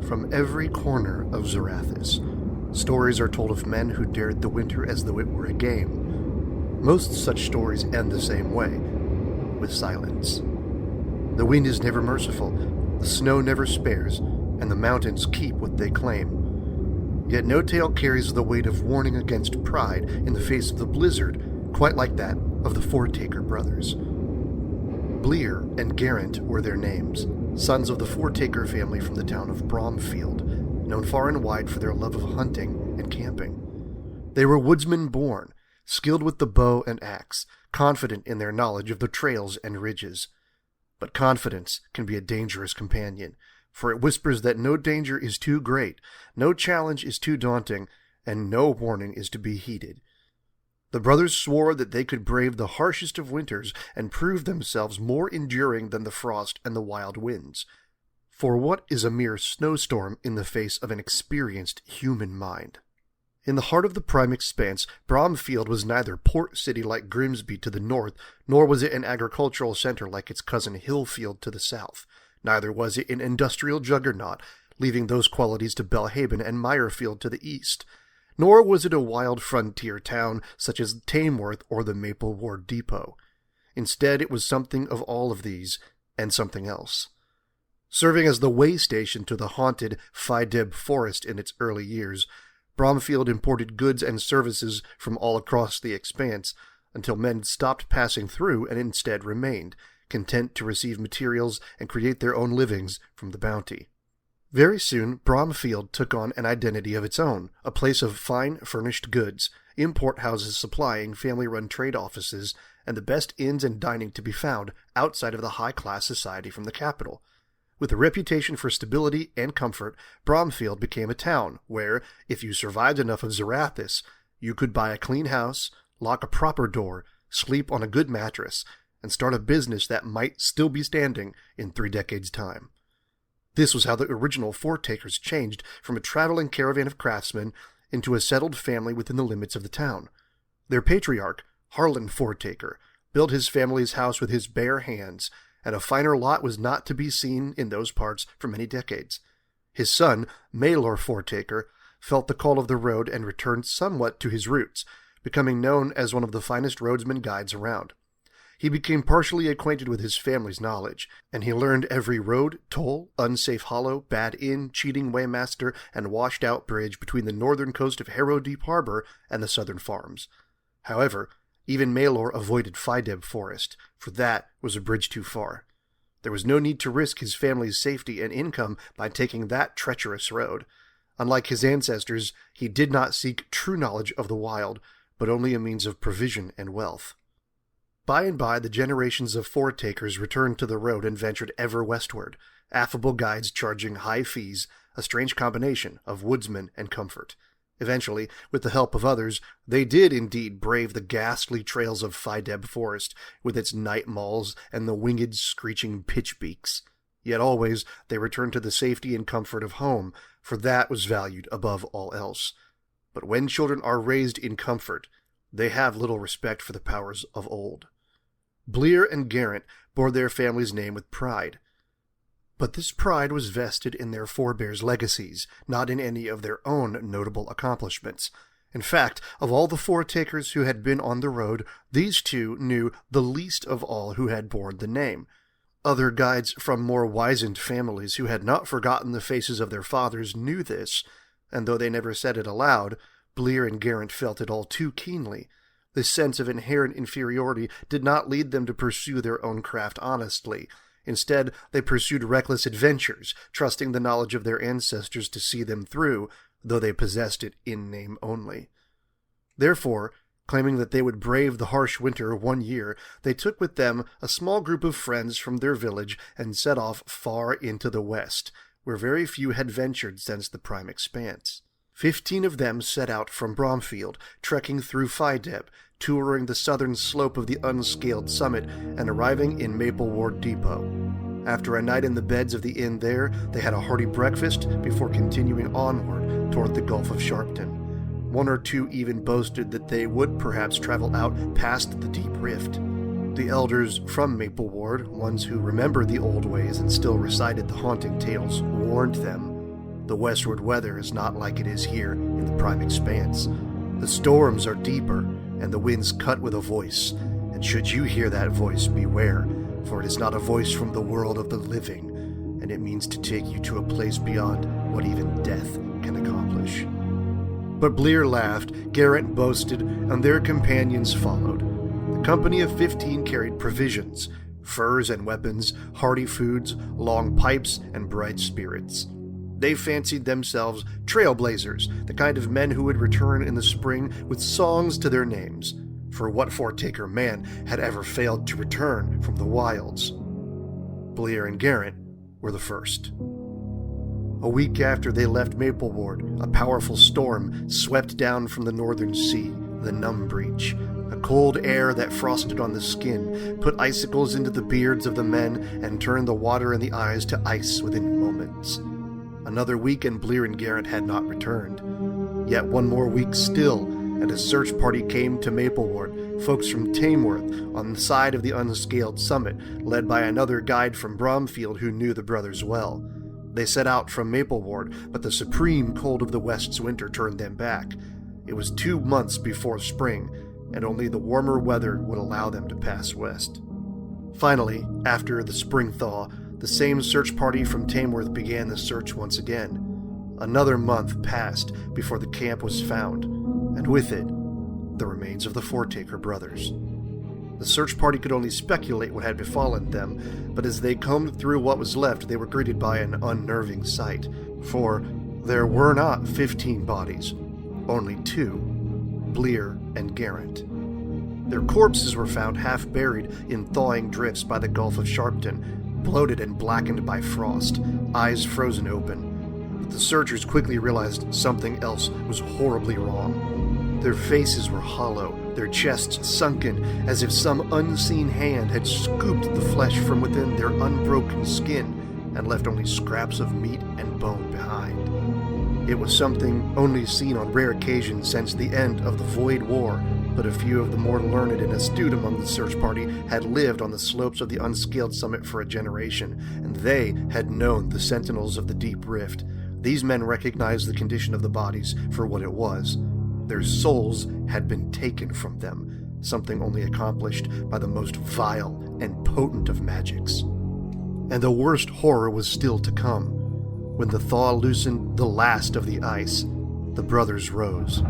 From every corner of Zarathus, stories are told of men who dared the winter as though it were a game. Most such stories end the same way, with silence. The wind is never merciful, the snow never spares, and the mountains keep what they claim. Yet no tale carries the weight of warning against pride in the face of the blizzard quite like that of the Fourtaker brothers. Blir and Gerant were their names, sons of the Fourtaker family from the town of Bromfield, known far and wide for their love of hunting and camping. They were woodsmen born, skilled with the bow and axe, confident in their knowledge of the trails and ridges. But confidence can be a dangerous companion, for it whispers that no danger is too great, no challenge is too daunting, and no warning is to be heeded. The brothers swore that they could brave the harshest of winters and prove themselves more enduring than the frost and the wild winds. For what is a mere snowstorm in the face of an experienced human mind? In the heart of the prime expanse, Bromfield was neither port city like Grimsby to the north, nor was it an agricultural center like its cousin Hillfield to the south. Neither was it an industrial juggernaut, leaving those qualities to Belhaven and Meyerfield to the east. Nor was it a wild frontier town such as Tamworth or the Maple Ward Depot. Instead, it was something of all of these, and something else. Serving as the way station to the haunted Fideb Forest in its early years, Bromfield imported goods and services from all across the expanse, until men stopped passing through and instead remained, content to receive materials and create their own livings from the bounty. Very soon, Bromfield took on an identity of its own, a place of fine furnished goods, import houses supplying family-run trade offices, and the best inns and dining to be found outside of the high-class society from the capital. With a reputation for stability and comfort, Bromfield became a town where, if you survived enough of Zarathus, you could buy a clean house, lock a proper door, sleep on a good mattress, and start a business that might still be standing in 3 decades' time. This was how the original Fourtakers changed from a traveling caravan of craftsmen into a settled family within the limits of the town. Their patriarch, Harlan Fourtaker, built his family's house with his bare hands, and a finer lot was not to be seen in those parts for many decades. His son, Maelor Fourtaker, felt the call of the road and returned somewhat to his roots, becoming known as one of the finest roadsman guides around. He became partially acquainted with his family's knowledge, and he learned every road, toll, unsafe hollow, bad inn, cheating waymaster, and washed-out bridge between the northern coast of Harrow Deep Harbor and the southern farms. However, even Maelor avoided Fideb Forest, for that was a bridge too far. There was no need to risk his family's safety and income by taking that treacherous road. Unlike his ancestors, he did not seek true knowledge of the wild, but only a means of provision and wealth. By and by, the generations of Fourtakers returned to the road and ventured ever westward, affable guides charging high fees, a strange combination of woodsmen and comfort. Eventually, with the help of others, they did indeed brave the ghastly trails of Fideb Forest, with its night mauls and the winged, screeching pitchbeaks. Yet always they returned to the safety and comfort of home, for that was valued above all else. But when children are raised in comfort, they have little respect for the powers of old. Blir and Gerant bore their family's name with pride. But this pride was vested in their forebears' legacies, not in any of their own notable accomplishments. In fact, of all the Fourtakers who had been on the road, these two knew the least of all who had borne the name. Other guides from more wizened families who had not forgotten the faces of their fathers knew this, and though they never said it aloud, Blir and Gerant felt it all too keenly. This sense of inherent inferiority did not lead them to pursue their own craft honestly. Instead, they pursued reckless adventures, trusting the knowledge of their ancestors to see them through, though they possessed it in name only. Therefore, claiming that they would brave the harsh winter 1 year, they took with them a small group of friends from their village and set off far into the west, where very few had ventured since the prime expanse. 15 of them set out from Bromfield, trekking through Fideb, touring the southern slope of the unscaled summit, and arriving in Maple Ward Depot. After a night in the beds of the inn there, they had a hearty breakfast before continuing onward toward the Gulf of Sharpton. 1 or 2 even boasted that they would perhaps travel out past the deep rift. The elders from Maple Ward, ones who remembered the old ways and still recited the haunting tales, warned them, The westward weather is not like it is here in the prime expanse. The storms are deeper, and the winds cut with a voice. And should you hear that voice, beware, for it is not a voice from the world of the living, and it means to take you to a place beyond what even death can accomplish. But Blir laughed, Gerant boasted, and their companions followed. The company of 15 carried provisions, furs and weapons, hearty foods, long pipes, and bright spirits. They fancied themselves trailblazers, the kind of men who would return in the spring with songs to their names. For what Fourtaker man had ever failed to return from the wilds? Blir and Gerant were the first. A week after they left Mapleward, a powerful storm swept down from the northern sea, the Numb Breach. A cold air that frosted on the skin, put icicles into the beards of the men, and turned the water in the eyes to ice within moments. Another week and Blir and Gerant had not returned. Yet one more week still, and a search party came to Mapleward, folks from Tamworth, on the side of the unscaled summit, led by another guide from Bromfield who knew the brothers well. They set out from Mapleward, but the supreme cold of the West's winter turned them back. It was 2 months before spring, and only the warmer weather would allow them to pass west. Finally, after the spring thaw, the same search party from Tamworth began the search once again. Another month passed before the camp was found, and with it, the remains of the Fourtaker brothers. The search party could only speculate what had befallen them, but as they combed through what was left, they were greeted by an unnerving sight. For there were not 15 bodies, only 2, Blir and Gerant. Their corpses were found half buried in thawing drifts by the Gulf of Sharpton, bloated and blackened by frost, eyes frozen open. But the searchers quickly realized something else was horribly wrong. Their faces were hollow, their chests sunken, as if some unseen hand had scooped the flesh from within their unbroken skin and left only scraps of meat and bone behind. It was something only seen on rare occasions since the end of the Void War, but a few of the more learned and astute among the search party had lived on the slopes of the unscaled summit for a generation, and they had known the sentinels of the Deep Rift. These men recognized the condition of the bodies for what it was. Their souls had been taken from them, something only accomplished by the most vile and potent of magics. And the worst horror was still to come. When the thaw loosened the last of the ice, the brothers rose.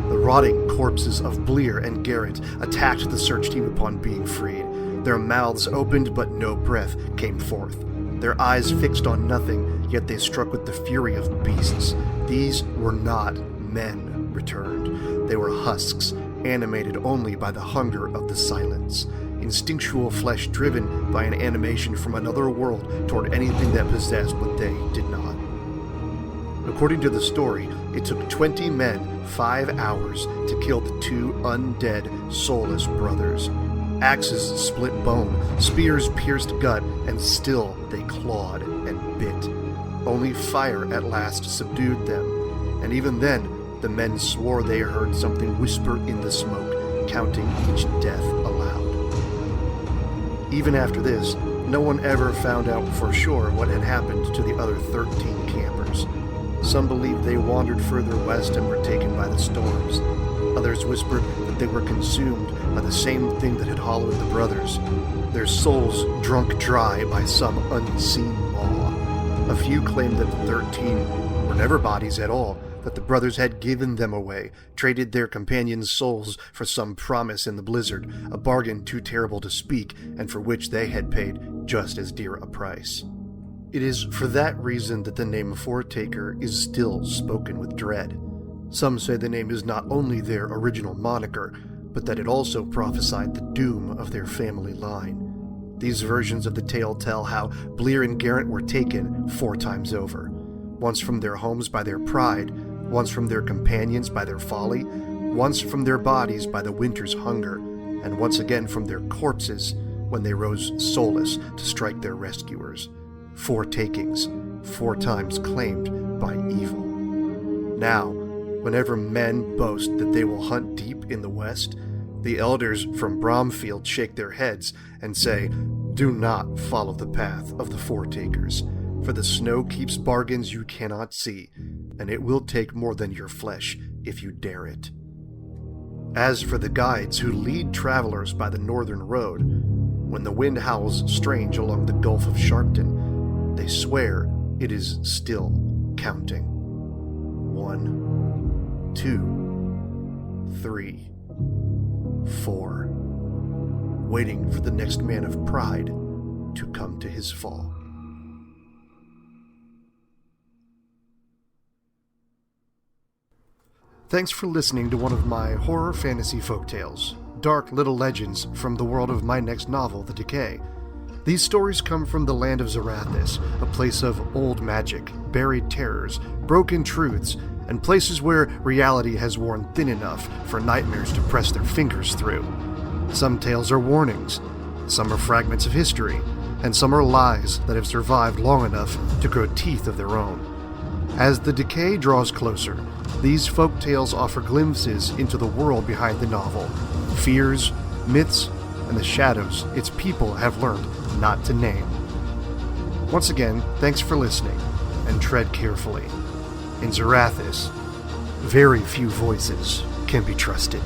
The rotting corpses of Blir and Gerant attacked the search team upon being freed. Their mouths opened, but no breath came forth. Their eyes fixed on nothing, yet they struck with the fury of beasts. These were not men returned. They were husks, animated only by the hunger of the silence. Instinctual flesh driven by an animation from another world toward anything that possessed what they did not. According to the story, it took 20 men 5 hours to kill the 2 undead, soulless brothers. Axes split bone, spears pierced gut, and still they clawed and bit. Only fire at last subdued them, and even then, the men swore they heard something whisper in the smoke, counting each death aloud. Even after this, no one ever found out for sure what had happened to the other 13 campers. Some believed they wandered further west and were taken by the storms. Others whispered that they were consumed by the same thing that had hollowed the brothers, their souls drunk dry by some unseen maw. A few claimed that the 13 were never bodies at all, that the brothers had given them away, traded their companions' souls for some promise in the blizzard, a bargain too terrible to speak, and for which they had paid just as dear a price. It is for that reason that the name Fourtaker is still spoken with dread. Some say the name is not only their original moniker, but that it also prophesied the doom of their family line. These versions of the tale tell how Blir and Gerant were taken 4 times over. Once from their homes by their pride, once from their companions by their folly, once from their bodies by the winter's hunger, and once again from their corpses when they rose soulless to strike their rescuers. 4 takings, 4 times claimed by evil. Now, whenever men boast that they will hunt deep in the west, the elders from Bromfield shake their heads and say, "Do not follow the path of the Fourtakers. For the snow keeps bargains you cannot see, and it will take more than your flesh if you dare it. As for the guides who lead travelers by the northern road, when the wind howls strange along the Gulf of Sharpton, they swear it is still counting. 1, 2, 3, 4, waiting for the next man of pride to come to his fall. Thanks for listening to one of my horror fantasy folktales, dark little legends from the world of my next novel, The Decay. These stories come from the land of Zarathis, a place of old magic, buried terrors, broken truths, and places where reality has worn thin enough for nightmares to press their fingers through. Some tales are warnings, some are fragments of history, and some are lies that have survived long enough to grow teeth of their own. As The Decay draws closer, these folk tales offer glimpses into the world behind the novel, fears, myths, and the shadows its people have learned not to name. Once again, thanks for listening, and tread carefully. In Zarathis, very few voices can be trusted.